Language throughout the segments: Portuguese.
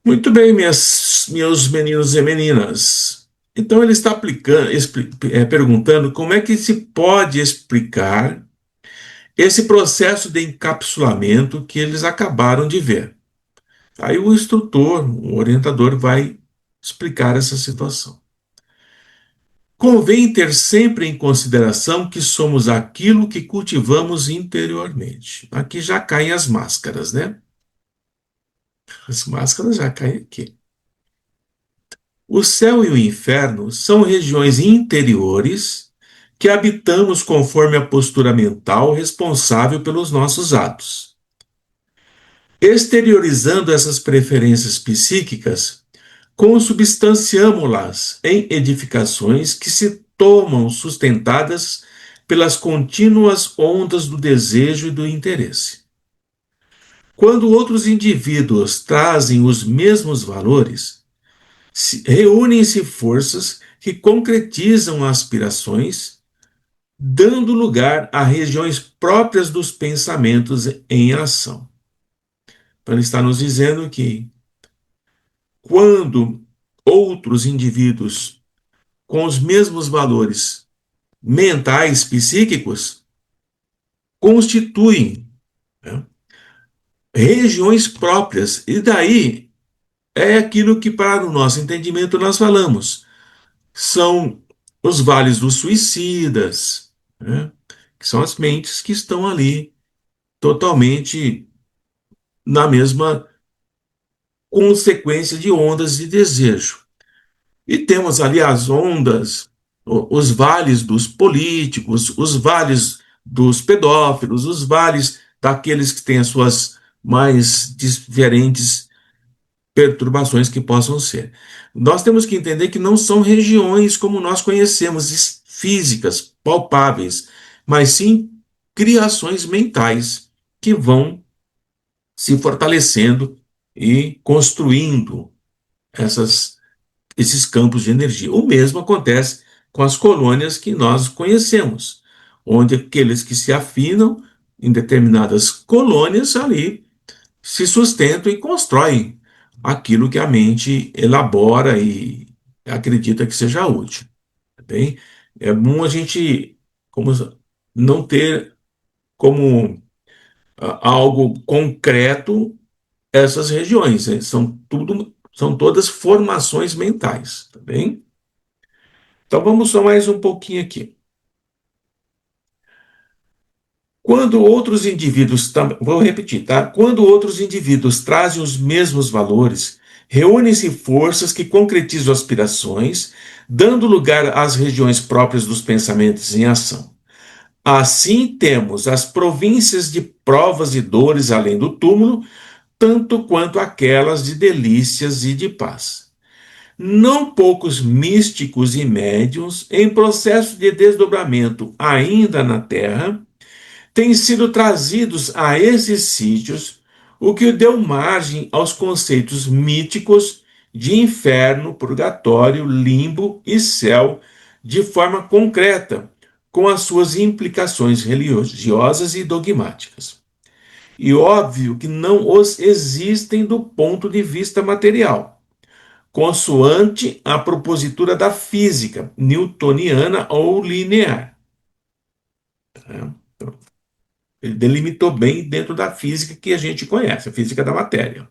Muito bem, meus meninos e meninas. Então ele está perguntando como é que se pode explicar esse processo de encapsulamento que eles acabaram de ver. Aí o instrutor, o orientador, vai explicar essa situação. Convém ter sempre em consideração que somos aquilo que cultivamos interiormente. Aqui já caem as máscaras, né? As máscaras já caem aqui. O céu e o inferno são regiões interiores que habitamos conforme a postura mental responsável pelos nossos atos. Exteriorizando essas preferências psíquicas, consubstanciamo-las em edificações que se tomam sustentadas pelas contínuas ondas do desejo e do interesse. Quando outros indivíduos trazem os mesmos valores, reúnem-se forças que concretizam aspirações, dando lugar a regiões próprias dos pensamentos em ação. Então, ele está nos dizendo que quando outros indivíduos com os mesmos valores mentais, psíquicos, constituem, né, regiões próprias, e daí é aquilo que, para o nosso entendimento, nós falamos. São os vales dos suicidas, né? Que são as mentes que estão ali totalmente na mesma consequência de ondas de desejo. E temos ali as ondas, os vales dos políticos, os vales dos pedófilos, os vales daqueles que têm as suas mais diferentes perturbações que possam ser. Nós temos que entender que não são regiões como nós conhecemos, físicas, palpáveis, mas sim criações mentais que vão se fortalecendo e construindo essas, esses campos de energia. O mesmo acontece com as colônias que nós conhecemos, onde aqueles que se afinam em determinadas colônias ali se sustentam e constroem aquilo que a mente elabora e acredita que seja útil. Tá bem? É bom a gente como, não ter como algo concreto essas regiões, né? São todas formações mentais, tá bem? Então vamos só mais um pouquinho aqui. Quando outros indivíduos, vou repetir, tá? Quando outros indivíduos trazem os mesmos valores, reúnem-se forças que concretizam aspirações, dando lugar às regiões próprias dos pensamentos em ação. Assim temos as províncias de provas e dores além do túmulo, tanto quanto aquelas de delícias e de paz. Não poucos místicos e médiuns, em processo de desdobramento ainda na Terra, têm sido trazidos a esses sítios, o que deu margem aos conceitos míticos de inferno, purgatório, limbo e céu de forma concreta, com as suas implicações religiosas e dogmáticas. E óbvio que não os existem do ponto de vista material, consoante a propositura da física newtoniana ou linear. Ele delimitou bem dentro da física que a gente conhece, a física da matéria.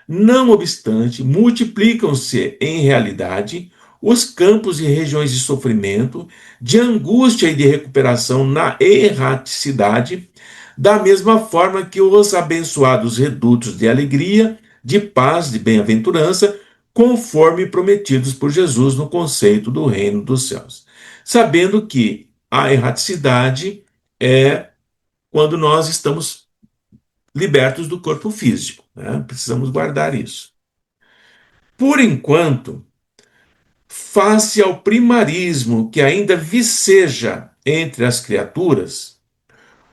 Não obstante, multiplicam-se em realidade os campos e regiões de sofrimento, de angústia e de recuperação na erraticidade, da mesma forma que os abençoados redutos de alegria, de paz, de bem-aventurança, conforme prometidos por Jesus no conceito do reino dos céus. Sabendo que a erraticidade é quando nós estamos libertos do corpo físico, né? Precisamos guardar isso. Por enquanto, face ao primarismo que ainda viceja entre as criaturas,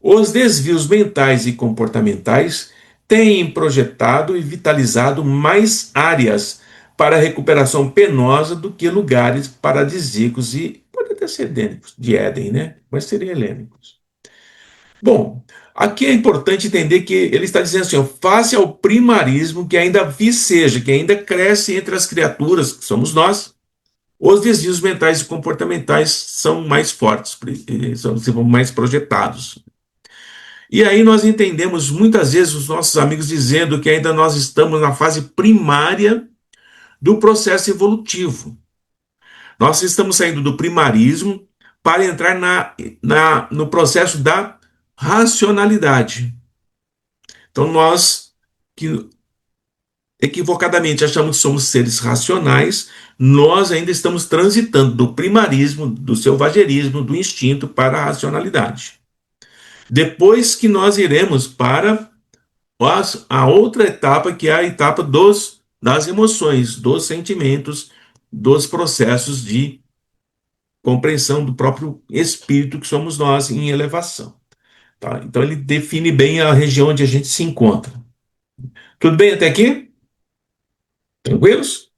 os desvios mentais e comportamentais têm projetado e vitalizado mais áreas para a recuperação penosa do que lugares paradisíacos e pode até ser helênicos, de Éden, né? Mas seriam helênicos. Bom, aqui é importante entender que ele está dizendo assim, ó, face ao primarismo que ainda viceja, que ainda cresce entre as criaturas, que somos nós, os desvios mentais e comportamentais são mais fortes, são mais projetados. E aí nós entendemos muitas vezes os nossos amigos dizendo que ainda nós estamos na fase primária do processo evolutivo. Nós estamos saindo do primarismo para entrar no processo da racionalidade. Então nós, que equivocadamente achamos que somos seres racionais, nós ainda estamos transitando do primarismo, do selvagerismo, do instinto para a racionalidade. Depois que nós iremos para a outra etapa, que é a etapa das emoções, dos sentimentos, dos processos de compreensão do próprio espírito que somos nós em elevação. Tá? Então ele define bem a região onde a gente se encontra. Tudo bem até aqui? Tranquilos?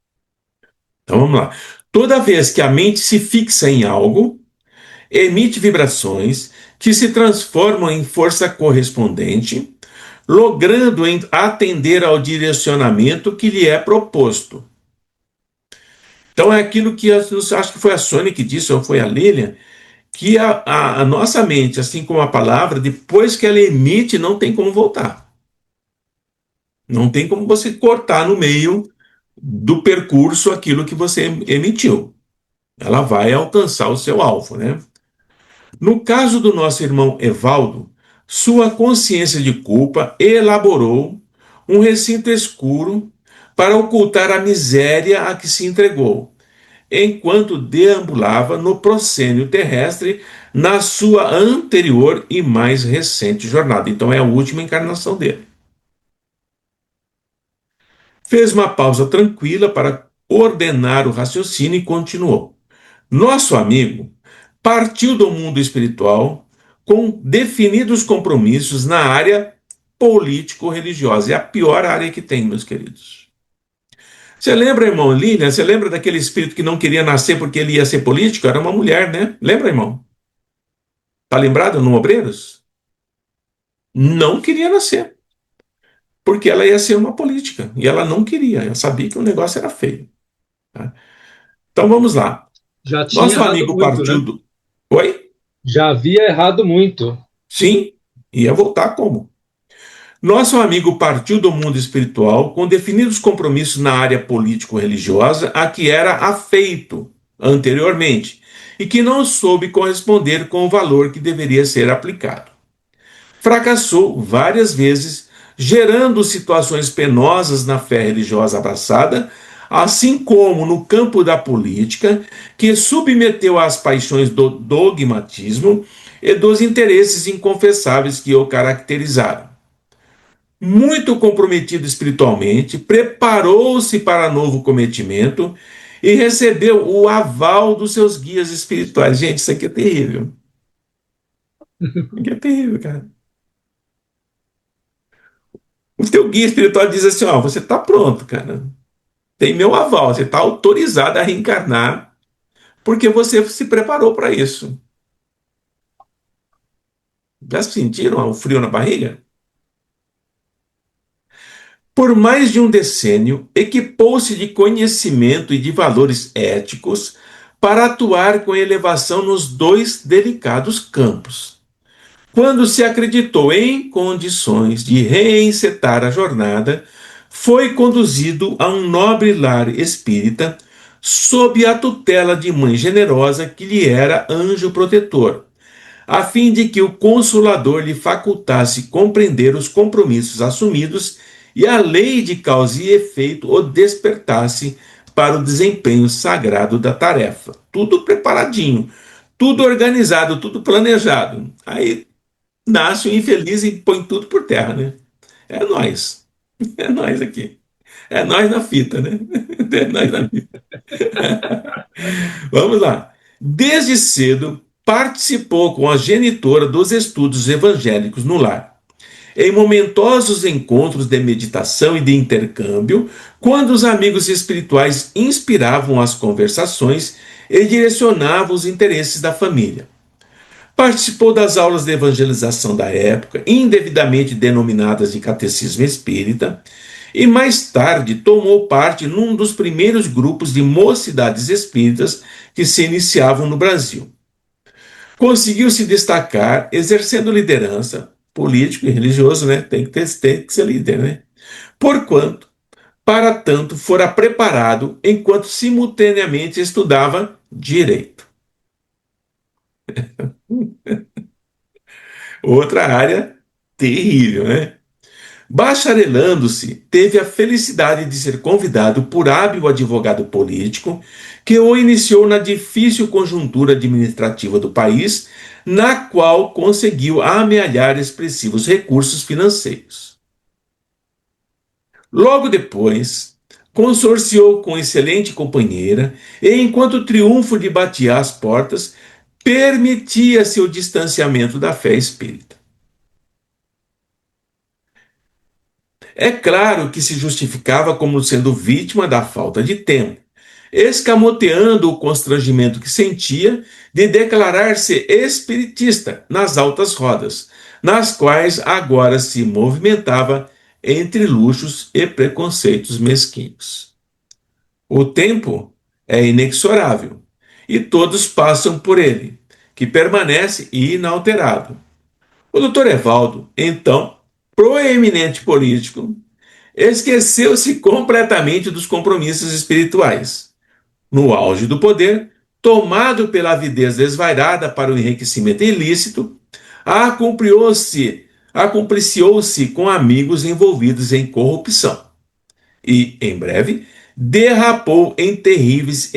Então vamos lá. Toda vez que a mente se fixa em algo, emite vibrações que se transformam em força correspondente, logrando atender ao direcionamento que lhe é proposto. Então é aquilo que acho que foi a Sônia que disse, ou foi a Lilian, que a nossa mente, assim como a palavra, depois que ela emite, não tem como voltar. Não tem como você cortar no meio do percurso aquilo que você emitiu. Ela vai alcançar o seu alvo, né? No caso do nosso irmão Evaldo, sua consciência de culpa elaborou um recinto escuro para ocultar a miséria a que se entregou, enquanto deambulava no proscênio terrestre na sua anterior e mais recente jornada. Então é a última encarnação dele. Fez uma pausa tranquila para ordenar o raciocínio e continuou. Nosso amigo partiu do mundo espiritual com definidos compromissos na área político-religiosa. É a pior área que tem, meus queridos. Você lembra, irmão Lilian? Você lembra daquele espírito que não queria nascer porque ele ia ser político? Era uma mulher, né? Lembra, irmão? Tá lembrado no Obreiros? Não queria nascer, porque ela ia ser uma política, e ela não queria, ela sabia que o negócio era feio. Tá? Então vamos lá. Já tinha Nosso errado amigo muito, partiu né? do. Oi? Já havia errado muito. Sim, ia voltar como? Nosso amigo partiu do mundo espiritual com definidos compromissos na área político-religiosa a que era afeito anteriormente e que não soube corresponder com o valor que deveria ser aplicado. Fracassou várias vezes, gerando situações penosas na fé religiosa abraçada, assim como no campo da política, que submeteu às paixões do dogmatismo e dos interesses inconfessáveis que o caracterizaram. Muito comprometido espiritualmente, preparou-se para novo cometimento e recebeu o aval dos seus guias espirituais. Gente, isso aqui é terrível. Isso aqui é terrível, cara. O teu guia espiritual diz assim: ó, você está pronto, cara. Tem meu aval, você está autorizado a reencarnar porque você se preparou para isso. Já sentiram o frio na barriga? Por mais de um decênio, equipou-se de conhecimento e de valores éticos para atuar com elevação nos dois delicados campos. Quando se acreditou em condições de reencetar a jornada, foi conduzido a um nobre lar espírita sob a tutela de mãe generosa que lhe era anjo protetor, a fim de que o Consolador lhe facultasse compreender os compromissos assumidos e a lei de causa e efeito o despertasse para o desempenho sagrado da tarefa. Tudo preparadinho, tudo organizado, tudo planejado. Aí nasce o infeliz e põe tudo por terra, né? É nós. É nós aqui. É nós na fita, né? É nós na fita. Vamos lá. Desde cedo, participou com a genitora dos estudos evangélicos no lar. Em momentosos encontros de meditação e de intercâmbio, quando os amigos espirituais inspiravam as conversações e direcionavam os interesses da família. Participou das aulas de evangelização da época, indevidamente denominadas de catecismo espírita, e mais tarde tomou parte num dos primeiros grupos de mocidades espíritas que se iniciavam no Brasil. Conseguiu se destacar exercendo liderança político e religioso, né? Tem que ser líder, né? Porquanto, para tanto, fora preparado enquanto simultaneamente estudava direito. Outra área terrível, né? Bacharelando-se, teve a felicidade de ser convidado por hábil advogado político que o iniciou na difícil conjuntura administrativa do país, na qual conseguiu amealhar expressivos recursos financeiros. Logo depois, consorciou com excelente companheira e, enquanto o triunfo lhe batia às portas, permitia-se o distanciamento da fé espírita. É claro que se justificava como sendo vítima da falta de tempo, escamoteando o constrangimento que sentia de declarar-se espiritista nas altas rodas, nas quais agora se movimentava entre luxos e preconceitos mesquinhos. O tempo é inexorável e todos passam por ele, que permanece inalterado. O Dr. Evaldo, então, proeminente político, esqueceu-se completamente dos compromissos espirituais. No auge do poder, tomado pela avidez desvairada para o enriquecimento ilícito, acumpliciou-se com amigos envolvidos em corrupção e, em breve, derrapou em terríveis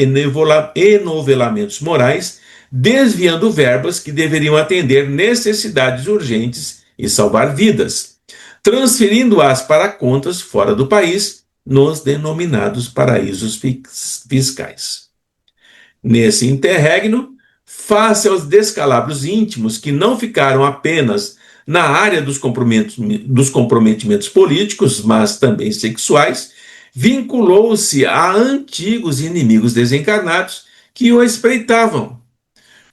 enovelamentos morais, desviando verbas que deveriam atender necessidades urgentes e salvar vidas, transferindo-as para contas fora do país, nos denominados paraísos fiscais. Nesse interregno, face aos descalabros íntimos que não ficaram apenas na área dos comprometimentos políticos, mas também sexuais, vinculou-se a antigos inimigos desencarnados que o espreitavam,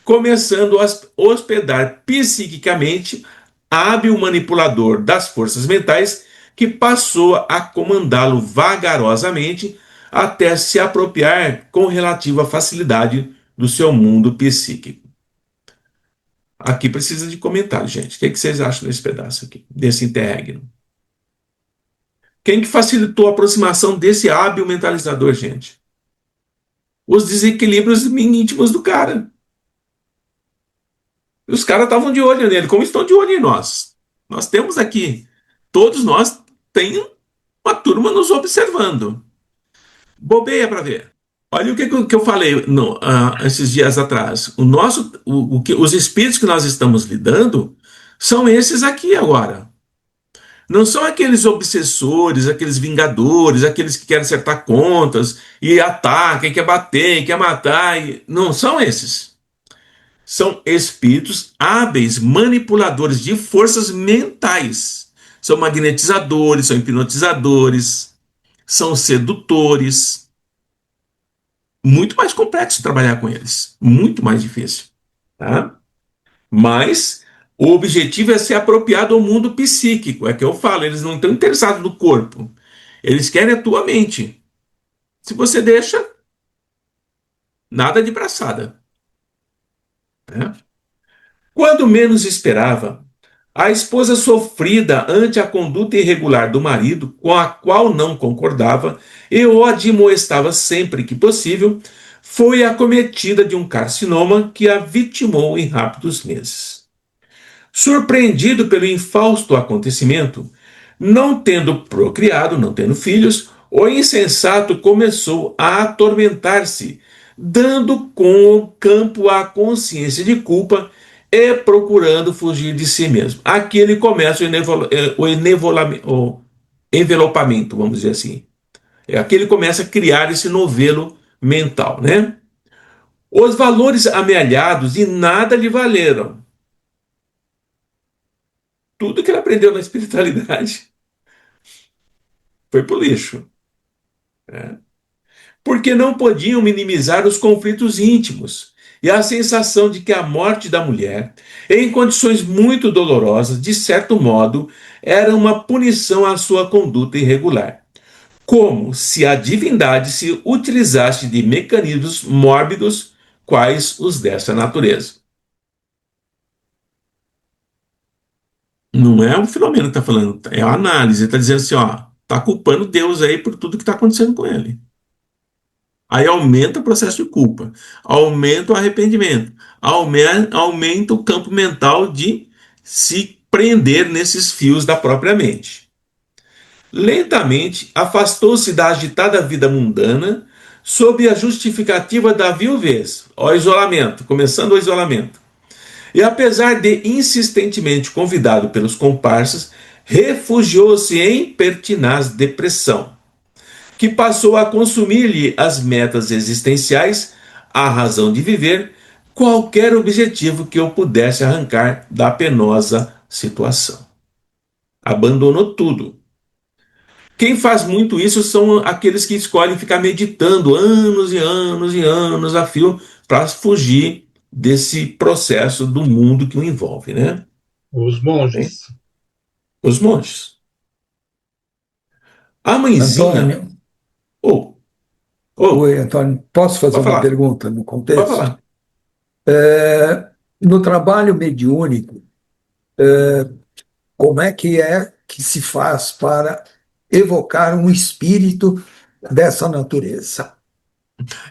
começando a hospedar psiquicamente hábil manipulador das forças mentais que passou a comandá-lo vagarosamente até se apropriar com relativa facilidade do seu mundo psíquico. Aqui precisa de comentário, gente. O que vocês acham desse pedaço aqui, desse interregno? Quem que facilitou a aproximação desse hábil mentalizador, gente? Os desequilíbrios íntimos do cara. E os caras estavam de olho nele, como estão de olho em nós. Nós temos aqui, todos nós tem uma turma nos observando. Bobeia para ver. Olha que eu falei esses dias atrás. Os espíritos que nós estamos lidando são esses aqui agora. Não são aqueles obsessores, aqueles vingadores, aqueles que querem acertar contas e atacam, quer bater, quer matar. Não são esses. São espíritos hábeis, manipuladores de forças mentais. São magnetizadores, são hipnotizadores, são sedutores. Muito mais complexo trabalhar com eles, muito mais difícil, tá? Mas o objetivo é ser apropriado ao mundo psíquico, é que eu falo, eles não estão interessados no corpo, eles querem a tua mente. Se você deixa, nada de braçada, né? Quando menos esperava, a esposa sofrida ante a conduta irregular do marido, com a qual não concordava e o admoestava sempre que possível, foi acometida de um carcinoma que a vitimou em rápidos meses. Surpreendido pelo infausto acontecimento, não tendo procriado, não tendo filhos, o insensato começou a atormentar-se, dando com o campo à consciência de culpa e procurando fugir de si mesmo. Aqui ele começa o envelopamento, vamos dizer assim. Aqui ele começa a criar esse novelo mental, né? Os valores amealhados de nada lhe valeram. Tudo que ele aprendeu na espiritualidade foi pro lixo, né? Porque não podiam minimizar os conflitos íntimos e a sensação de que a morte da mulher, em condições muito dolorosas, de certo modo, era uma punição à sua conduta irregular, como se a divindade se utilizasse de mecanismos mórbidos quais os dessa natureza. Não é o Filomeno que está falando, é a análise. Ele está dizendo assim, ó, está culpando Deus aí por tudo que está acontecendo com ele. Aí aumenta o processo de culpa, aumenta o arrependimento, aumenta o campo mental de se prender nesses fios da própria mente. Lentamente afastou-se da agitada vida mundana sob a justificativa da viuvez, o isolamento, começando o isolamento. E apesar de insistentemente convidado pelos comparsas, refugiou-se em pertinaz depressão, que passou a consumir-lhe as metas existenciais, a razão de viver, qualquer objetivo que eu pudesse arrancar da penosa situação. Abandonou tudo. Quem faz muito isso são aqueles que escolhem ficar meditando anos e anos e anos a fio para fugir desse processo do mundo que o envolve, né? Os Tá bem? monges. Os monges. A mãezinha, Antônio, ou, ou, oi, Antônio, posso fazer pode uma falar, pergunta no pode contexto? falar. No trabalho mediúnico, como é que se faz para evocar um espírito dessa natureza?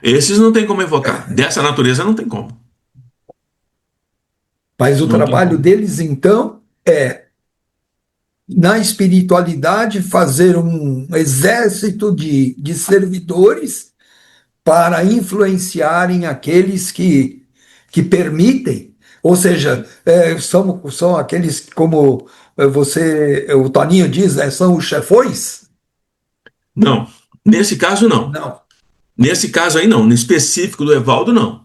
Esses não tem como evocar. Dessa natureza não tem como. Mas o Não tem trabalho como. deles, então, é, na espiritualidade, fazer um exército de servidores para influenciarem aqueles que permitem, ou seja, são aqueles, como o Toninho diz, são os chefões? Não. Nesse caso, não. Não. Nesse caso aí, não. No específico do Evaldo, não.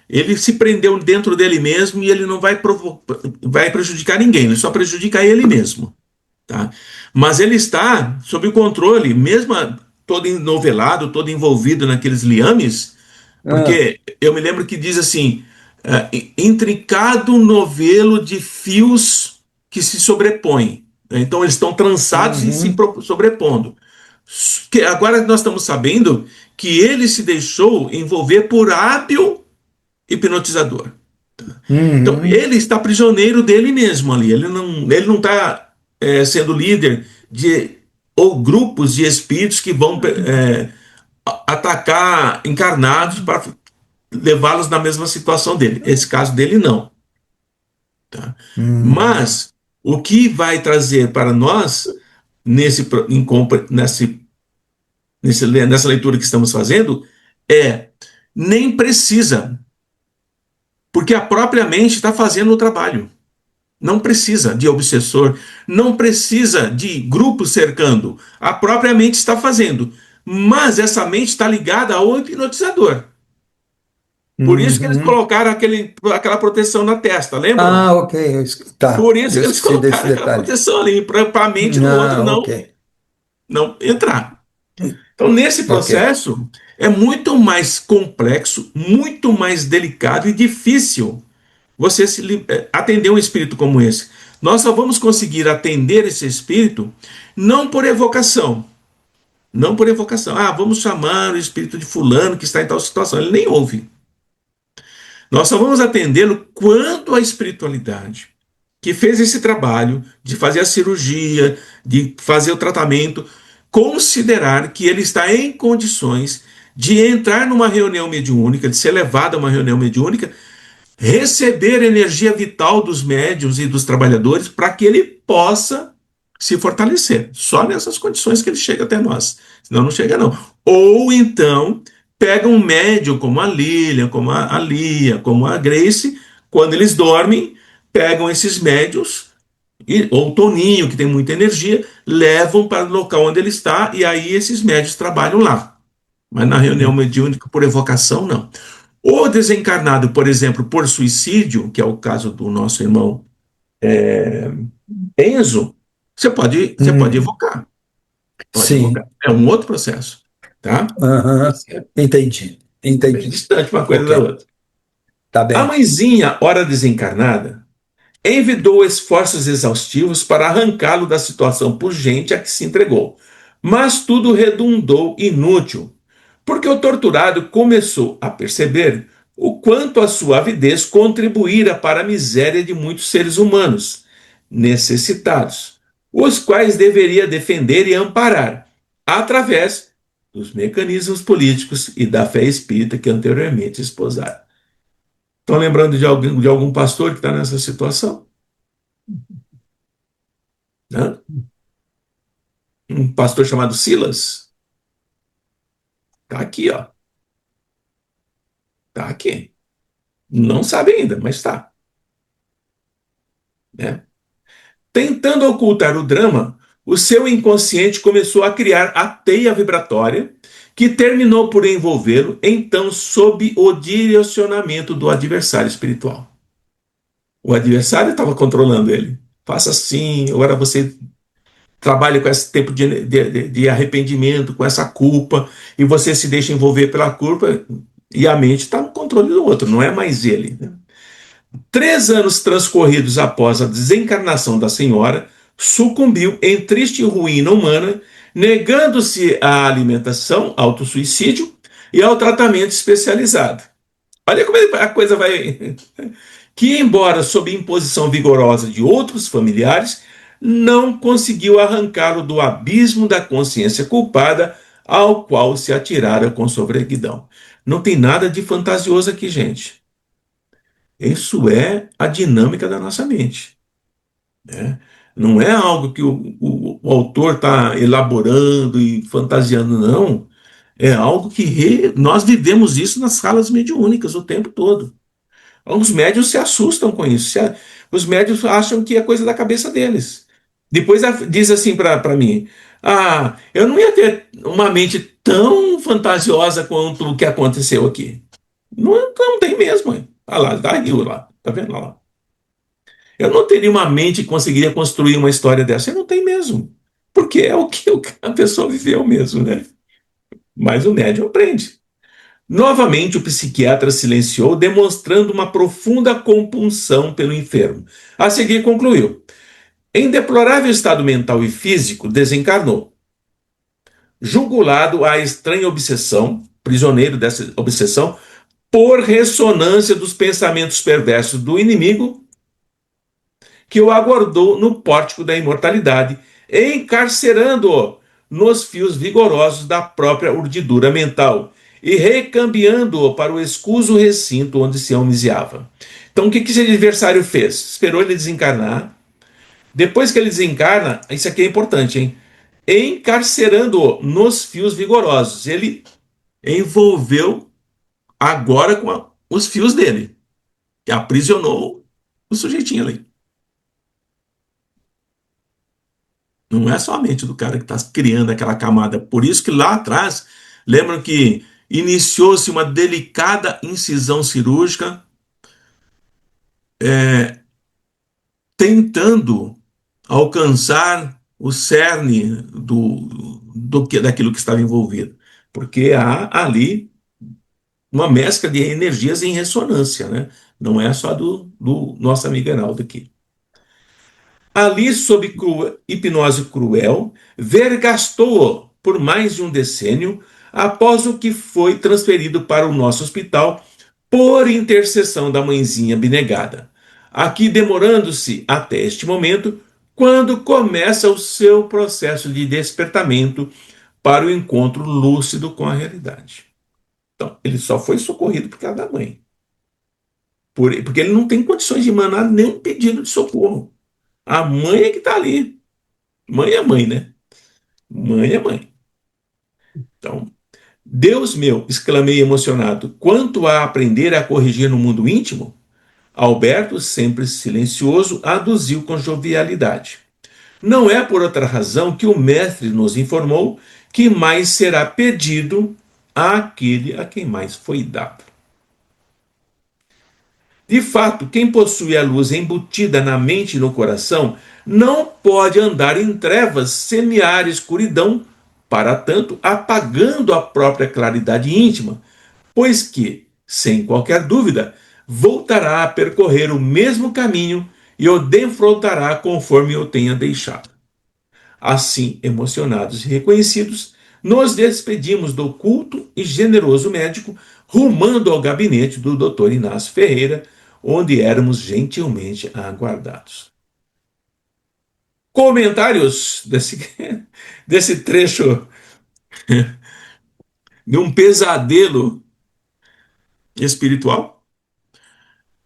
Ele se prendeu dentro dele mesmo e ele não vai prejudicar ninguém, ele só prejudica ele mesmo. Tá? Mas ele está sob o controle, mesmo todo enovelado, todo envolvido naqueles liames, Ah, porque eu me lembro que diz assim, intricado novelo de fios que se sobrepõem. Né? Então eles estão trançados e se uhum, sobrepondo. Que agora nós estamos sabendo que ele se deixou envolver por hábil hipnotizador. Então, uhum, ele está prisioneiro dele mesmo ali. Ele não está sendo líder de ou grupos de espíritos que vão atacar encarnados para levá-los na mesma situação dele. Esse caso dele não. Tá? uhum, Mas o que vai trazer para nós nesse, nesse, nessa leitura que estamos fazendo é nem precisa, porque a própria mente está fazendo o trabalho. Não precisa de obsessor, não precisa de grupo cercando. A própria mente está fazendo. Mas essa mente está ligada ao hipnotizador. Por isso que eles uhum. colocaram aquela proteção na testa, lembram? Ah, ok, tá, Por isso eu que eles esqueci desse colocaram aquela detalhe. proteção ali, para a mente do outro Ah, ok, não entrar. Então, nesse ok. processo, é muito mais complexo, muito mais delicado e difícil você atender um espírito como esse. Nós só vamos conseguir atender esse espírito não por evocação. Não por evocação. Ah, vamos chamar o espírito de fulano que está em tal situação. Ele nem ouve. Nós só vamos atendê-lo quando a espiritualidade que fez esse trabalho de fazer a cirurgia, de fazer o tratamento, considerar que ele está em condições de entrar numa reunião mediúnica, de ser levado a uma reunião mediúnica, receber energia vital dos médiuns e dos trabalhadores para que ele possa se fortalecer. Só nessas condições que ele chega até nós. Senão não chega, não. Ou então pega um médium como a Lilian, como a Lia, como a Grace, quando eles dormem, pegam esses médiums, ou o Toninho, que tem muita energia, levam para o local onde ele está, e aí esses médios trabalham lá. Mas na reunião Hum, mediúnica, por evocação, não. O desencarnado, por exemplo, por suicídio, que é o caso do nosso irmão Enzo, você pode hum, evocar. Pode evocar. sim, É um outro processo. Tá? aham, Esse é entendi, bem entendi. distante uma coisa Ok, da outra. Tá A bem. mãezinha, ora desencarnada, envidou esforços exaustivos para arrancá-lo da situação pungente a que se entregou. Mas tudo redundou inútil, porque o torturado começou a perceber o quanto a sua avidez contribuíra para a miséria de muitos seres humanos necessitados, os quais deveria defender e amparar, através dos mecanismos políticos e da fé espírita que anteriormente esposaram. Estão lembrando de algum pastor que está nessa situação? Né? Um pastor chamado Silas? Está aqui, ó. Está aqui. Não sabe ainda, mas está. Né? Tentando ocultar o drama, o seu inconsciente começou a criar a teia vibratória que terminou por envolvê-lo, então, sob o direcionamento do adversário espiritual. O adversário estava controlando ele. Faça assim, agora você trabalha com esse tempo de arrependimento, com essa culpa, e você se deixa envolver pela culpa, e a mente está no controle do outro, não é mais ele. Né? 3 anos transcorridos após a desencarnação da senhora, sucumbiu em triste ruína humana, negando-se à alimentação, autossuicídio e ao tratamento especializado. Olha como a coisa vai. Que, embora sob imposição vigorosa de outros familiares, não conseguiu arrancá-lo do abismo da consciência culpada ao qual se atirara com sofreguidão. Não tem nada de fantasioso aqui, gente. Isso é a dinâmica da nossa mente. Né? Não é algo que o autor está elaborando e fantasiando, não. É algo que nós vivemos isso nas salas mediúnicas o tempo todo. Os médios se assustam com isso. Os médios acham que é coisa da cabeça deles. Depois diz assim para mim: Ah, eu não ia ter uma mente tão fantasiosa quanto o que aconteceu aqui. Não, não tem mesmo. Olha lá, dá rio lá. Tá vendo lá? Eu não teria uma mente que conseguiria construir uma história dessa. Eu não tenho mesmo. Porque é o que a pessoa viveu mesmo, né? Mas o médium aprende. Novamente, o psiquiatra silenciou, demonstrando uma profunda compunção pelo enfermo. A seguir, concluiu: em deplorável estado mental e físico, desencarnou. Jugulado à estranha obsessão, prisioneiro dessa obsessão, por ressonância dos pensamentos perversos do inimigo, que o aguardou no pórtico da imortalidade, encarcerando-o nos fios vigorosos da própria urdidura mental e recambiando-o para o escuso recinto onde se amniziava. Então, o que esse adversário fez? Esperou ele desencarnar. Depois que ele desencarna, isso aqui é importante, hein? Encarcerando-o nos fios vigorosos. Ele envolveu agora com os fios dele, que aprisionou o sujeitinho ali. Não é só a mente do cara que está criando aquela camada. Por isso que lá atrás, lembram que iniciou-se uma delicada incisão cirúrgica, tentando alcançar o cerne daquilo que estava envolvido. Porque há ali uma mescla de energias em ressonância, né? Não é só do nosso amigo Heraldo aqui. Ali, sob hipnose cruel, vergastou-o por mais de um decênio, após o que foi transferido para o nosso hospital por intercessão da mãezinha abnegada. Aqui demorando-se até este momento, quando começa o seu processo de despertamento para o encontro lúcido com a realidade. Então, ele só foi socorrido por causa da mãe. Porque ele não tem condições de mandar nenhum pedido de socorro. A mãe é que está ali. Mãe é mãe, né? Mãe é mãe. Então, Deus meu, exclamei emocionado, quanto a aprender a corrigir no mundo íntimo, Alberto, sempre silencioso, aduziu com jovialidade. Não é por outra razão que o mestre nos informou que mais será pedido àquele a quem mais foi dado. De fato, quem possui a luz embutida na mente e no coração não pode andar em trevas, semear escuridão, para tanto, apagando a própria claridade íntima, pois que, sem qualquer dúvida, voltará a percorrer o mesmo caminho e o defrontará conforme eu tenha deixado. Assim, emocionados e reconhecidos, nos despedimos do culto e generoso médico, rumando ao gabinete do Dr. Inácio Ferreira, onde éramos gentilmente aguardados. Comentários desse trecho de um pesadelo espiritual?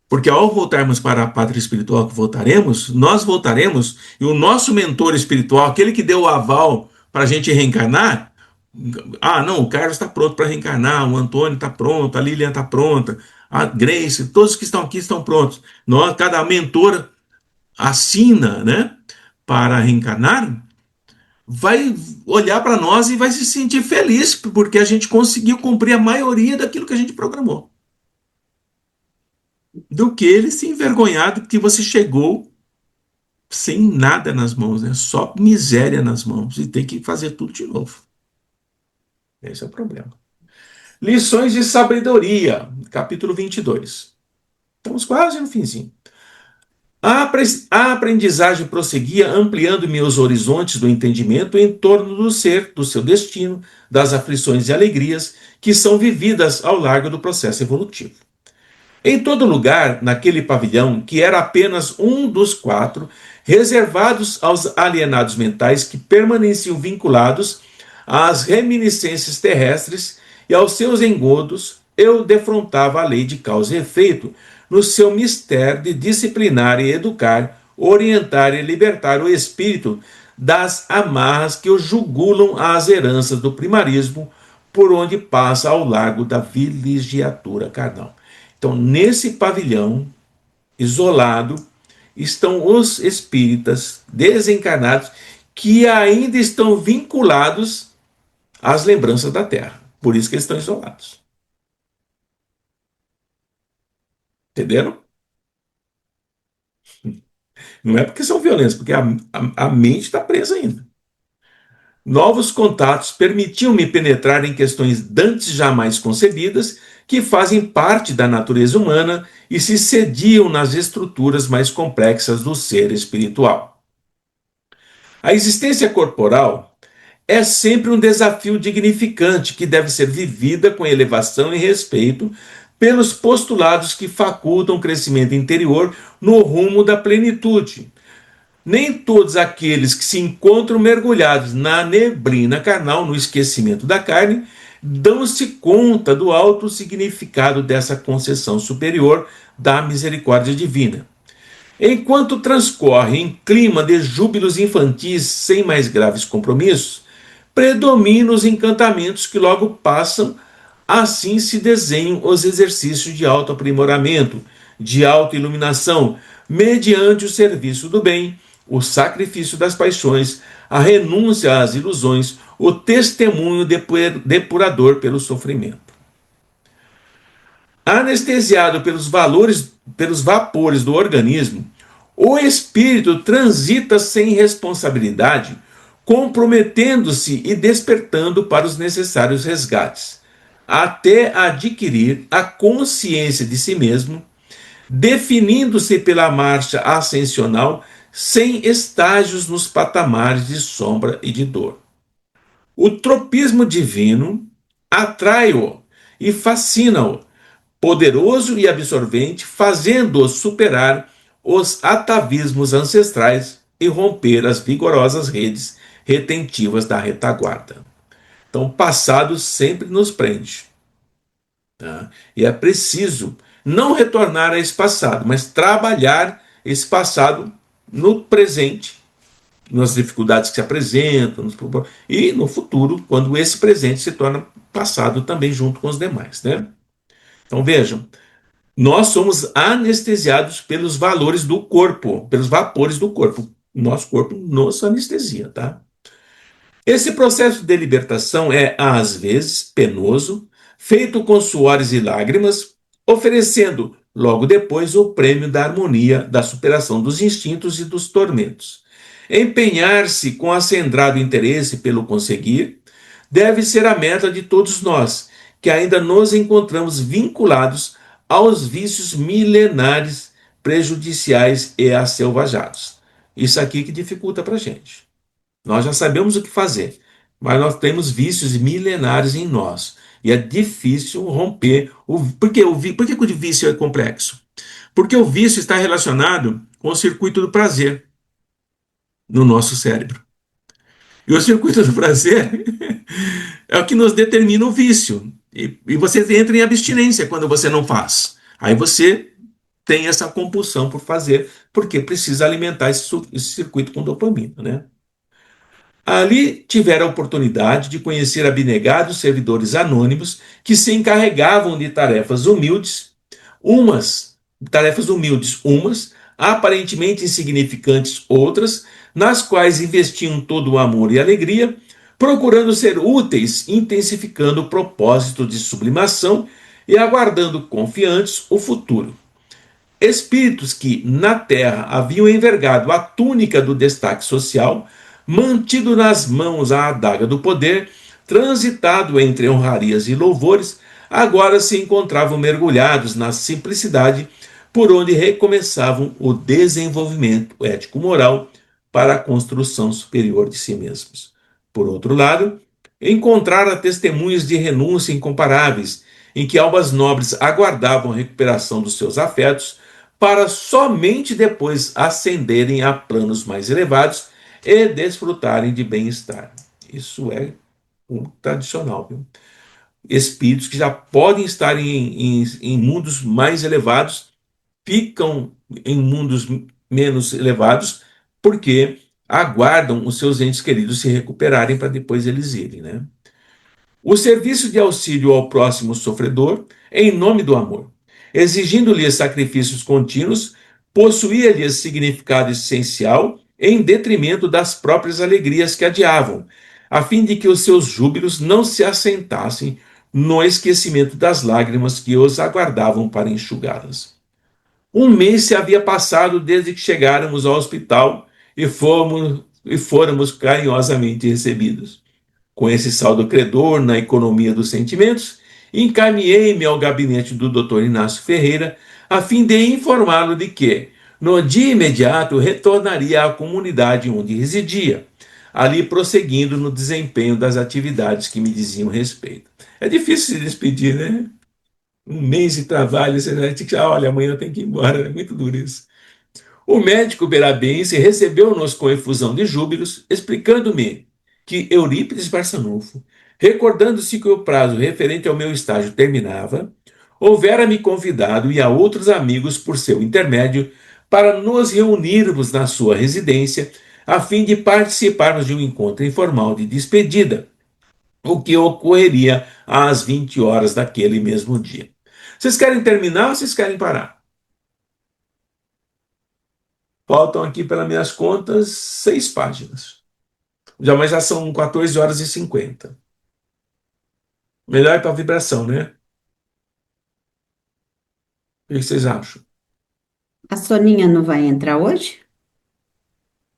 Porque ao voltarmos para a pátria espiritual que voltaremos, nós voltaremos e o nosso mentor espiritual, aquele que deu o aval para a gente reencarnar, não, o Carlos está pronto para reencarnar, o Antônio está pronto, a Lilian está pronta, a Grace, todos que estão aqui estão prontos. Nós, cada mentor assina, né, para reencarnar, vai olhar para nós e vai se sentir feliz porque a gente conseguiu cumprir a maioria daquilo que a gente programou. Do que ele se envergonhar de que você chegou sem nada nas mãos, né? Só miséria nas mãos e tem que fazer tudo de novo. Esse é o problema. Lições de sabedoria, capítulo 22. Estamos quase no finzinho. A aprendizagem prosseguia, ampliando meus horizontes do entendimento em torno do ser, do seu destino, das aflições e alegrias que são vividas ao largo do processo evolutivo. Em todo lugar, naquele pavilhão, que era apenas um dos 4, reservados aos alienados mentais que permaneciam vinculados às reminiscências terrestres e aos seus engodos, eu defrontava a lei de causa e efeito no seu mistério de disciplinar e educar, orientar e libertar o espírito das amarras que o jugulam às heranças do primarismo, por onde passa ao largo da vilegiatura carnal. Então, nesse pavilhão isolado, estão os espíritas desencarnados que ainda estão vinculados às lembranças da Terra. Por isso que eles estão isolados. Entenderam? Não é porque são violentos, porque a mente está presa ainda. Novos contatos permitiam-me penetrar em questões dantes jamais concebidas, que fazem parte da natureza humana e se sediam nas estruturas mais complexas do ser espiritual. A existência corporal é sempre um desafio dignificante que deve ser vivida com elevação e respeito pelos postulados que facultam o crescimento interior no rumo da plenitude. Nem todos aqueles que se encontram mergulhados na neblina carnal, no esquecimento da carne, dão-se conta do alto significado dessa concessão superior da misericórdia divina. Enquanto transcorre em clima de júbilos infantis sem mais graves compromissos, predominam os encantamentos que logo passam, assim se desenham os exercícios de autoaprimoramento, de autoiluminação, mediante o serviço do bem, o sacrifício das paixões, a renúncia às ilusões, o testemunho depurador pelo sofrimento. Anestesiado pelos vapores do organismo, o espírito transita sem responsabilidade, comprometendo-se e despertando para os necessários resgates, até adquirir a consciência de si mesmo, definindo-se pela marcha ascensional sem estágios nos patamares de sombra e de dor. O tropismo divino atrai-o e fascina-o, poderoso e absorvente, fazendo-o superar os atavismos ancestrais e romper as vigorosas redes retentivas da retaguarda. Então, o passado sempre nos prende. Tá? E é preciso não retornar a esse passado, mas trabalhar esse passado no presente, nas dificuldades que se apresentam, e no futuro, quando esse presente se torna passado também junto com os demais. Né? Então vejam, nós somos anestesiados pelos valores do corpo, pelos vapores do corpo. O nosso corpo nos anestesia, tá? Esse processo de libertação é, às vezes, penoso, feito com suores e lágrimas, oferecendo, logo depois, o prêmio da harmonia, da superação dos instintos e dos tormentos. Empenhar-se com acendrado interesse pelo conseguir deve ser a meta de todos nós, que ainda nos encontramos vinculados aos vícios milenares, prejudiciais e asselvajados. Isso aqui que dificulta para a gente. Nós já sabemos o que fazer, mas nós temos vícios milenares em nós. E é difícil romper. Por que o vício é complexo? Porque o vício está relacionado com o circuito do prazer no nosso cérebro. E o circuito do prazer é o que nos determina o vício. E você entra em abstinência quando você não faz. Aí você tem essa compulsão por fazer, porque precisa alimentar esse circuito com dopamina, né? Ali tiveram a oportunidade de conhecer abnegados servidores anônimos que se encarregavam de tarefas humildes, umas, aparentemente insignificantes, outras, nas quais investiam todo o amor e alegria, procurando ser úteis, intensificando o propósito de sublimação e aguardando confiantes o futuro. Espíritos que, na terra, haviam envergado a túnica do destaque social, mantido nas mãos a adaga do poder, transitado entre honrarias e louvores, agora se encontravam mergulhados na simplicidade, por onde recomeçavam o desenvolvimento ético-moral para a construção superior de si mesmos. Por outro lado, encontrara testemunhos de renúncia incomparáveis, em que almas nobres aguardavam a recuperação dos seus afetos, para somente depois ascenderem a planos mais elevados e desfrutarem de bem-estar. Isso é um tradicional, viu? Espíritos que já podem estar em mundos mais elevados ficam em mundos menos elevados porque aguardam os seus entes queridos se recuperarem para depois eles irem, né? O serviço de auxílio ao próximo sofredor, em nome do amor, exigindo-lhe sacrifícios contínuos, possuía-lhe significado essencial em detrimento das próprias alegrias que adiavam, a fim de que os seus júbilos não se assentassem no esquecimento das lágrimas que os aguardavam para enxugá-las. Um mês se havia passado desde que chegáramos ao hospital e fôramos carinhosamente recebidos. Com esse saldo credor na economia dos sentimentos, encaminhei-me ao gabinete do Dr. Inácio Ferreira, a fim de informá-lo de que, no dia imediato, retornaria à comunidade onde residia, ali prosseguindo no desempenho das atividades que me diziam respeito. É difícil se despedir, né? Um mês de trabalho, você vai ter que, olha, amanhã eu tenho que ir embora, é muito duro isso. O médico berabense recebeu-nos com efusão de júbilos, explicando-me que Eurípides Barçanufo, recordando-se que o prazo referente ao meu estágio terminava, houvera-me convidado e a outros amigos por seu intermédio para nos reunirmos na sua residência, a fim de participarmos de um encontro informal de despedida, o que ocorreria às 20 horas daquele mesmo dia. Vocês querem terminar ou vocês querem parar? Faltam aqui, pelas minhas contas, 6 páginas. Mas já são 14 horas e 50. Melhor é para vibração, né? O que vocês acham? A Soninha não vai entrar hoje?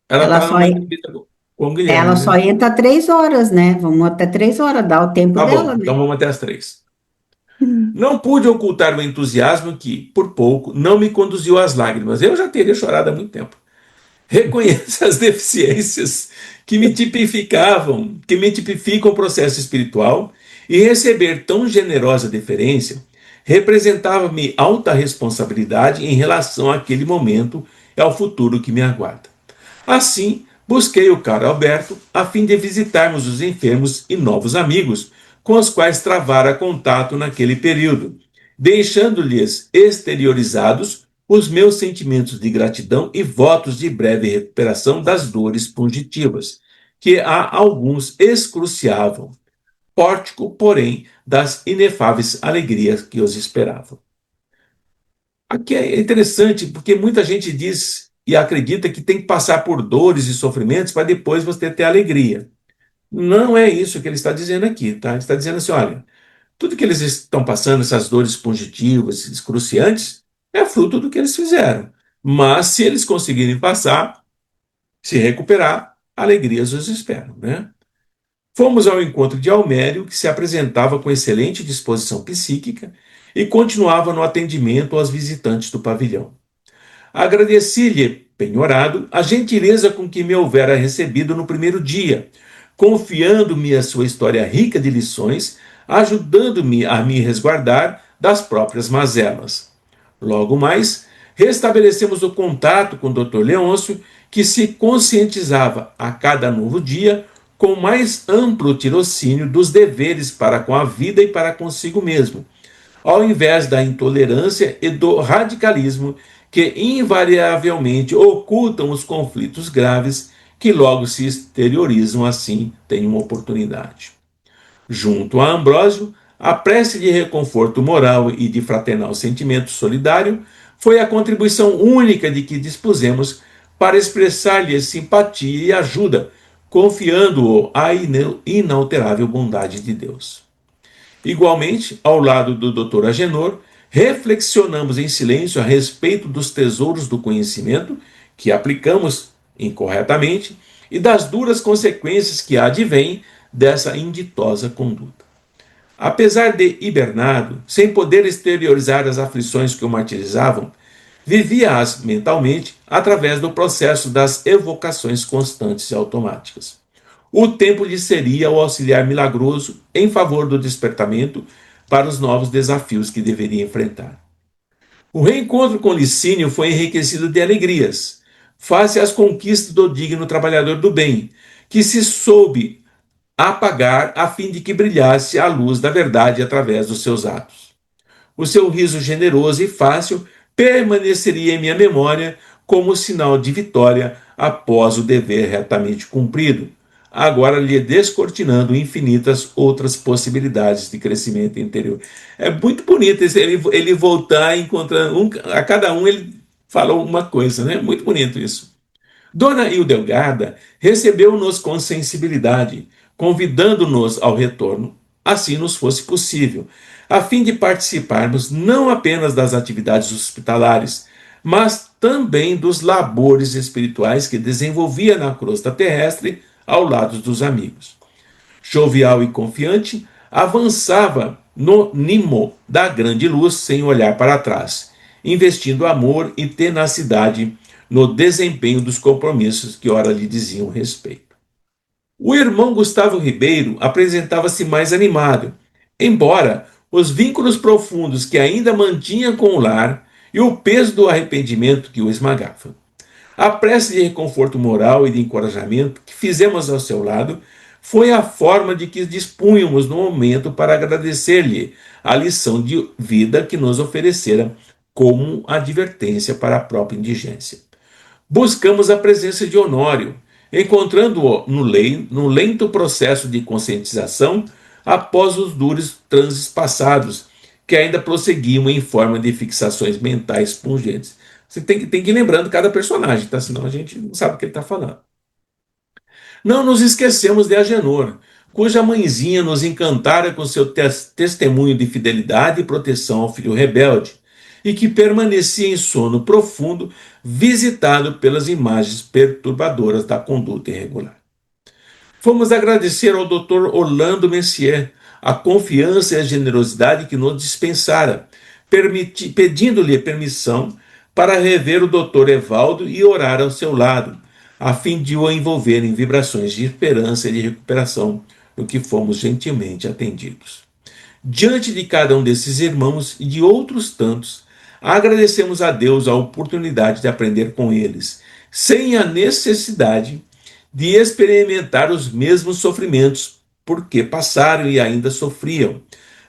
Ela Ela está só, numa entrevista com o Guilherme, ela né? só entra 3 horas, né? Vamos até 3 horas, dá o tempo Tá bom, dela, né? então vamos até as 3. Hum. Não pude ocultar o entusiasmo que, por pouco, não me conduziu às lágrimas. Eu já teria chorado há muito tempo. Reconheço as deficiências que me tipificam o processo espiritual, e receber tão generosa deferência representava-me alta responsabilidade em relação àquele momento e ao futuro que me aguarda. Assim, busquei o caro Alberto a fim de visitarmos os enfermos e novos amigos com os quais travara contato naquele período, deixando-lhes exteriorizados os meus sentimentos de gratidão e votos de breve recuperação das dores pungitivas, que a alguns excruciavam, pórtico, porém, das inefáveis alegrias que os esperavam. Aqui é interessante porque muita gente diz e acredita que tem que passar por dores e sofrimentos para depois você ter alegria. Não é isso que ele está dizendo aqui, tá? Ele está dizendo assim, olha, tudo que eles estão passando, essas dores pungitivas, excruciantes, é fruto do que eles fizeram. Mas se eles conseguirem passar, se recuperar, alegrias os esperam, né? Fomos ao encontro de Almério, que se apresentava com excelente disposição psíquica, e continuava no atendimento aos visitantes do pavilhão. Agradeci-lhe, penhorado, a gentileza com que me houvera recebido no primeiro dia, confiando-me a sua história rica de lições, ajudando-me a me resguardar das próprias mazelas. Logo mais, restabelecemos o contato com o Dr. Leôncio, que se conscientizava a cada novo dia com mais amplo tirocínio dos deveres para com a vida e para consigo mesmo, ao invés da intolerância e do radicalismo que invariavelmente ocultam os conflitos graves que logo se exteriorizam assim têm uma oportunidade. Junto a Ambrósio, a prece de reconforto moral e de fraternal sentimento solidário foi a contribuição única de que dispusemos para expressar-lhe simpatia e ajuda, confiando-o à inalterável bondade de Deus. Igualmente, ao lado do Dr. Agenor, reflexionamos em silêncio a respeito dos tesouros do conhecimento que aplicamos incorretamente e das duras consequências que advêm dessa inditosa conduta. Apesar de hibernado, sem poder exteriorizar as aflições que o martirizavam, vivia-as mentalmente através do processo das evocações constantes e automáticas. O tempo lhe seria o auxiliar milagroso em favor do despertamento para os novos desafios que deveria enfrentar. O reencontro com Licínio foi enriquecido de alegrias, face às conquistas do digno trabalhador do bem, que se soube apagar a fim de que brilhasse a luz da verdade através dos seus atos. O seu riso generoso e fácil permaneceria em minha memória como sinal de vitória após o dever retamente cumprido, agora lhe descortinando infinitas outras possibilidades de crescimento interior. É muito bonito ele voltar encontrando, a cada um ele falou uma coisa, né? Muito bonito isso. Dona Hildegarda recebeu-nos com sensibilidade, convidando-nos ao retorno, assim nos fosse possível, a fim de participarmos não apenas das atividades hospitalares, mas também dos labores espirituais que desenvolvia na crosta terrestre ao lado dos amigos. Jovial e confiante, avançava no nimo da grande luz sem olhar para trás, investindo amor e tenacidade no desempenho dos compromissos que ora lhe diziam respeito. O irmão Gustavo Ribeiro apresentava-se mais animado, embora os vínculos profundos que ainda mantinha com o lar e o peso do arrependimento que o esmagava. A prece de reconforto moral e de encorajamento que fizemos ao seu lado foi a forma de que dispunhamos no momento para agradecer-lhe a lição de vida que nos oferecera como advertência para a própria indigência. Buscamos a presença de Honório, encontrando-o no lento processo de conscientização após os duros transes passados, que ainda prosseguiam em forma de fixações mentais pungentes. Você tem que ir lembrando cada personagem, tá? Senão a gente não sabe o que ele está falando. Não nos esquecemos de Agenor, cuja mãezinha nos encantara com seu testemunho de fidelidade e proteção ao filho rebelde, e que permanecia em sono profundo, visitado pelas imagens perturbadoras da conduta irregular. Fomos agradecer ao Dr. Orlando Messier a confiança e a generosidade que nos dispensara, pedindo-lhe permissão para rever o Dr. Evaldo e orar ao seu lado, a fim de o envolver em vibrações de esperança e de recuperação, no que fomos gentilmente atendidos. Diante de cada um desses irmãos e de outros tantos, agradecemos a Deus a oportunidade de aprender com eles, sem a necessidade de experimentar os mesmos sofrimentos, porque passaram e ainda sofriam,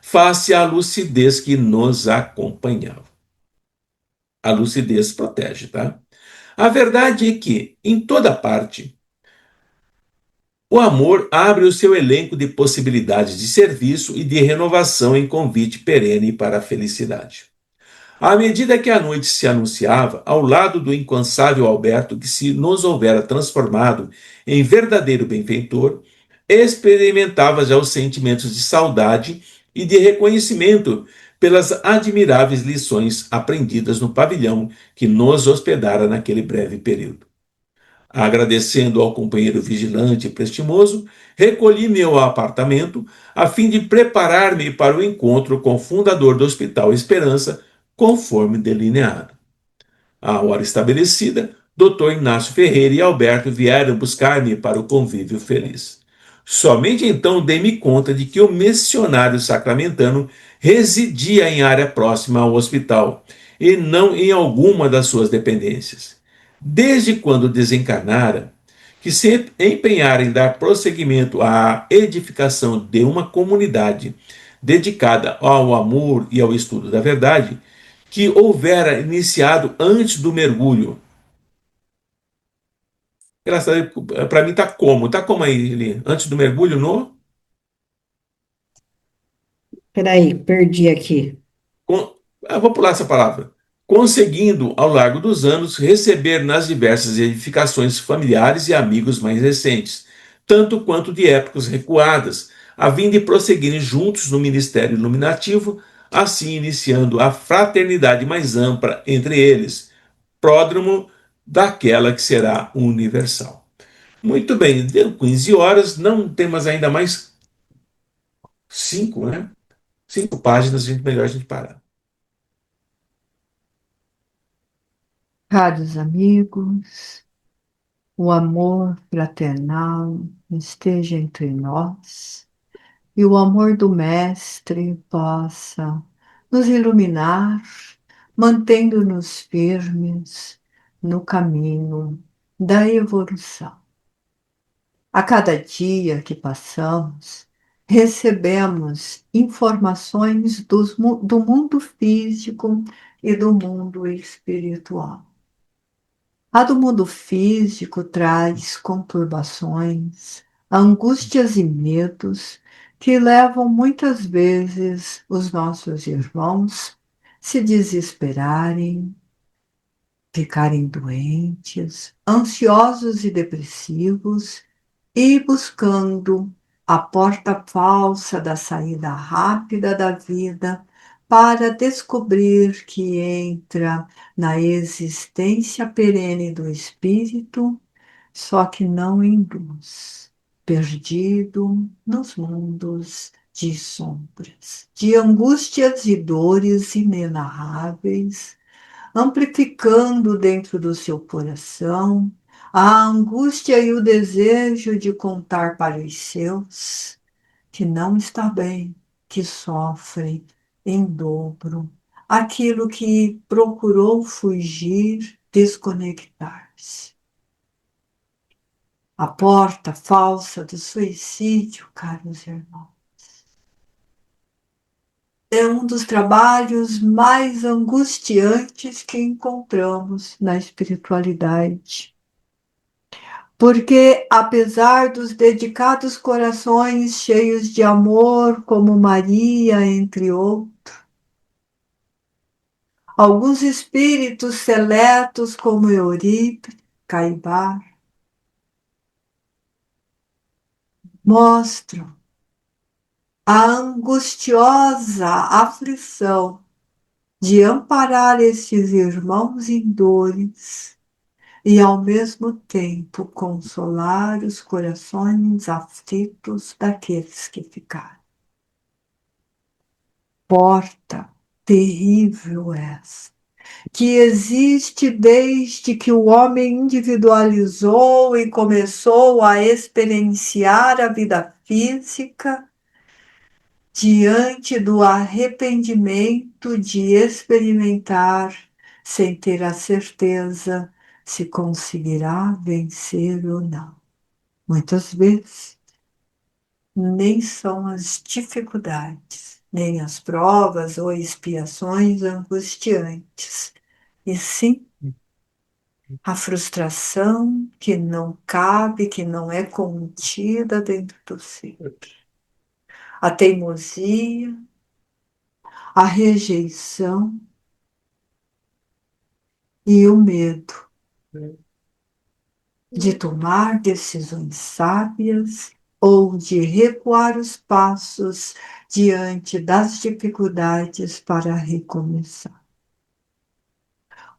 face à lucidez que nos acompanhava. A lucidez protege, tá? A verdade é que, em toda parte, o amor abre o seu elenco de possibilidades de serviço e de renovação em convite perene para a felicidade. À medida que a noite se anunciava, ao lado do incansável Alberto, que se nos houvera transformado em verdadeiro benfeitor, experimentava já os sentimentos de saudade e de reconhecimento pelas admiráveis lições aprendidas no pavilhão que nos hospedara naquele breve período. Agradecendo ao companheiro vigilante e prestimoso, recolhi-me ao apartamento a fim de preparar-me para o encontro com o fundador do Hospital Esperança, conforme delineado. À hora estabelecida, Dr. Inácio Ferreira e Alberto vieram buscar-me para o convívio feliz. Somente então dei-me conta de que o missionário sacramentano residia em área próxima ao hospital e não em alguma das suas dependências. Desde quando desencarnara, que se empenhara em dar prosseguimento à edificação de uma comunidade dedicada ao amor e ao estudo da verdade, que houvera iniciado antes do mergulho. Graças a Deus, para mim tá como? Tá como aí, Eli? Antes do mergulho no? Peraí, perdi aqui. Com, vou pular essa palavra. Conseguindo, ao largo dos anos, receber nas diversas edificações familiares e amigos mais recentes, tanto quanto de épocas recuadas, a fim de prosseguirem juntos no ministério iluminativo, assim iniciando a fraternidade mais ampla entre eles, pródromo daquela que será universal. Muito bem, deu 15 horas, não temos ainda mais 5, né? 5 páginas, melhor a gente parar. Caros amigos, o amor fraternal esteja entre nós e o amor do Mestre possa nos iluminar, mantendo-nos firmes no caminho da evolução. A cada dia que passamos, recebemos informações do mundo físico e do mundo espiritual. A do mundo físico traz conturbações, angústias e medos que levam muitas vezes os nossos irmãos se desesperarem, ficarem doentes, ansiosos e depressivos e buscando a porta falsa da saída rápida da vida para descobrir que entra na existência perene do espírito, só que não em luz, perdido nos mundos de sombras, de angústias e dores inenarráveis, amplificando dentro do seu coração a angústia e o desejo de contar para os seus que não está bem, que sofrem em dobro, aquilo que procurou fugir, desconectar-se. A porta falsa do suicídio, caros irmãos, é um dos trabalhos mais angustiantes que encontramos na espiritualidade. Porque, apesar dos dedicados corações cheios de amor, como Maria, entre outros, alguns espíritos seletos, como Eurípides, Caibar, mostram a angustiosa aflição de amparar estes irmãos em dores e, ao mesmo tempo, consolar os corações aflitos daqueles que ficaram. Porta terrível essa, que existe desde que o homem individualizou e começou a experienciar a vida física, diante do arrependimento de experimentar sem ter a certeza se conseguirá vencer ou não. Muitas vezes, nem são as dificuldades, nem as provas ou expiações angustiantes, e sim a frustração que não cabe, que não é contida dentro do ser. A teimosia, a rejeição e o medo de tomar decisões sábias ou de recuar os passos diante das dificuldades para recomeçar.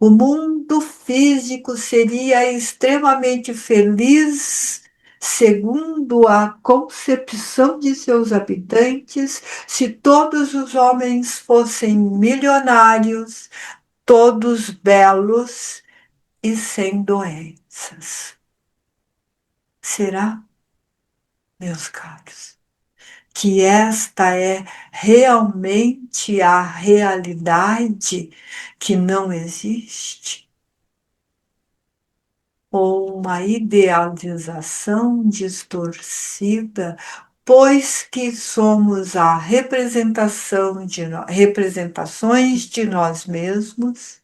O mundo físico seria extremamente feliz, segundo a concepção de seus habitantes, se todos os homens fossem milionários, todos belos e sem doenças. Será, meus caros, que esta é realmente a realidade que não existe? Ou uma idealização distorcida, pois que somos a representações de nós mesmos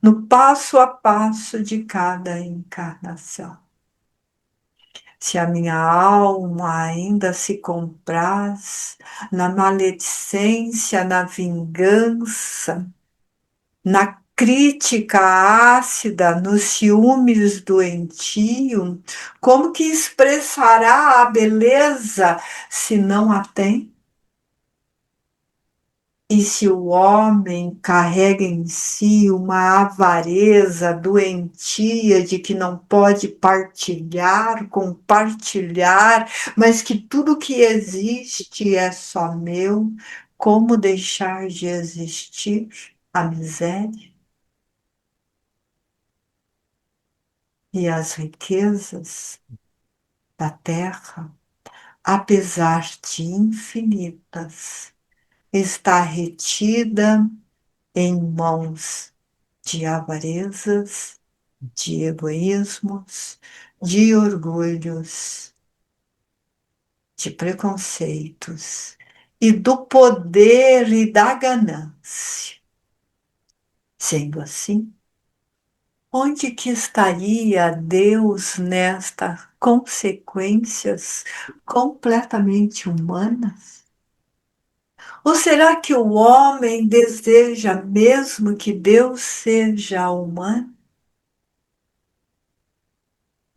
no passo a passo de cada encarnação. Se a minha alma ainda se compraz na maledicência, na vingança, na crítica ácida, nos ciúmes doentio, como que expressará a beleza se não a tem? E se o homem carrega em si uma avareza doentia de que não pode partilhar, compartilhar, mas que tudo que existe é só meu, como deixar de existir a miséria e as riquezas da terra, apesar de infinitas, está retida em mãos de avarezas, de egoísmos, de orgulhos, de preconceitos e do poder e da ganância. Sendo assim, onde que estaria Deus nestas consequências completamente humanas? Ou será que o homem deseja mesmo que Deus seja humano?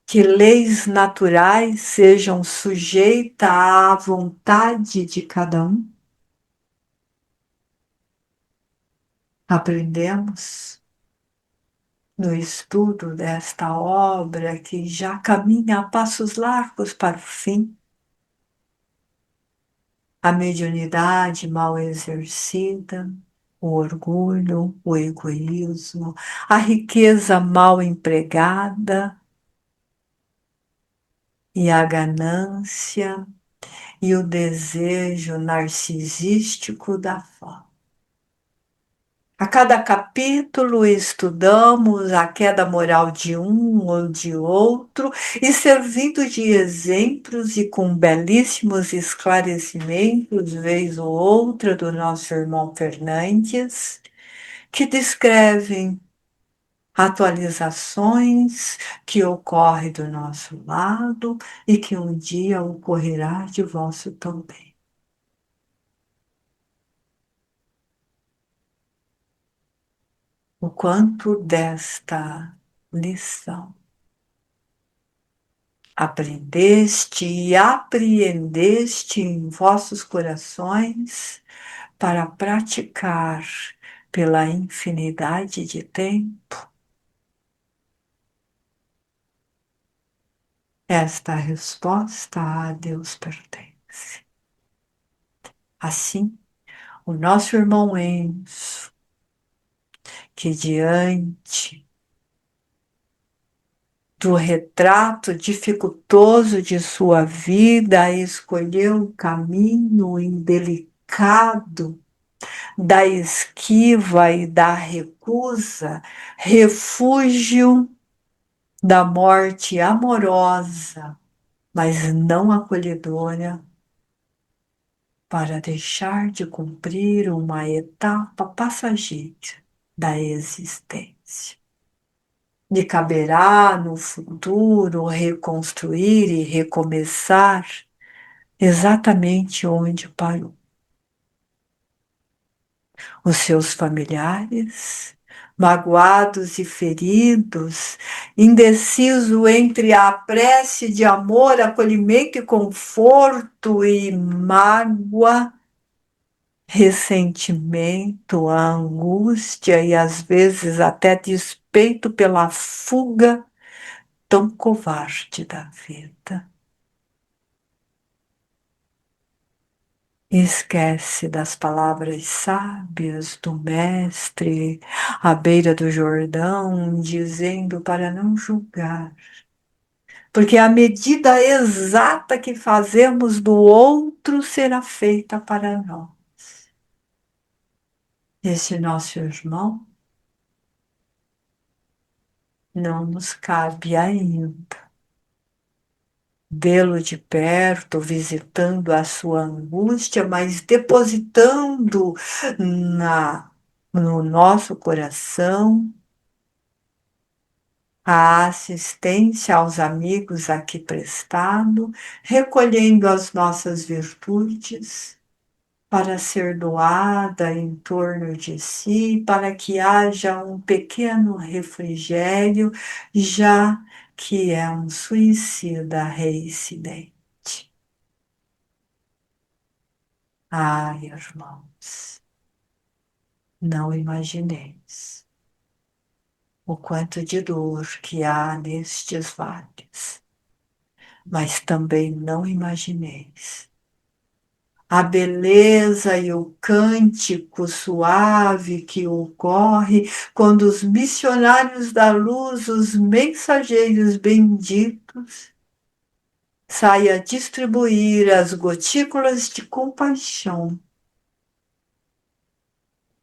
Que leis naturais sejam sujeitas à vontade de cada um? Aprendemos no estudo desta obra que já caminha a passos largos para o fim. A mediunidade mal exercida, o orgulho, o egoísmo, a riqueza mal empregada e a ganância e o desejo narcisístico da fama. A cada capítulo estudamos a queda moral de um ou de outro e servindo de exemplos e com belíssimos esclarecimentos, vez ou outra, do nosso irmão Fernandes, que descrevem atualizações que ocorrem do nosso lado e que um dia ocorrerá de vosso também. O quanto desta lição aprendeste e apreendeste em vossos corações para praticar pela infinidade de tempo? Esta resposta a Deus pertence. Assim, o nosso irmão Enzo, que diante do retrato dificultoso de sua vida, escolheu o caminho indelicado da esquiva e da recusa, refúgio da morte amorosa, mas não acolhedora, para deixar de cumprir uma etapa passageira da existência. Lhe caberá no futuro reconstruir e recomeçar exatamente onde parou. Os seus familiares, magoados e feridos, indeciso entre a prece de amor, acolhimento e conforto e mágoa, ressentimento, a angústia e às vezes até despeito pela fuga tão covarde da vida. Esquece das palavras sábias do Mestre à beira do Jordão, dizendo para não julgar. Porque a medida exata que fazemos do outro será feita para nós. Esse nosso irmão não nos cabe ainda. Vê-lo de perto, visitando a sua angústia, mas depositando no nosso coração a assistência aos amigos aqui prestado, recolhendo as nossas virtudes para ser doada em torno de si, para que haja um pequeno refrigério, já que é um suicida reincidente. Ai, irmãos, não imagineis o quanto de dor que há nestes vales, mas também não imagineis a beleza e o cântico suave que ocorre quando os missionários da luz, os mensageiros benditos, saem a distribuir as gotículas de compaixão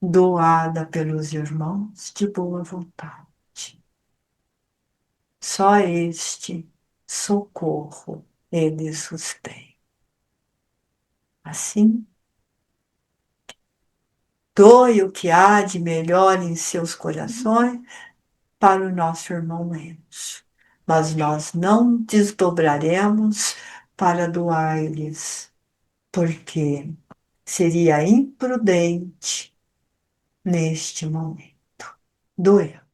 doada pelos irmãos de boa vontade. Só este socorro eles os têm. Assim, doe o que há de melhor em seus corações para o nosso irmão Enzo. Mas nós não desdobraremos para doar-lhes, porque seria imprudente neste momento. Doeu.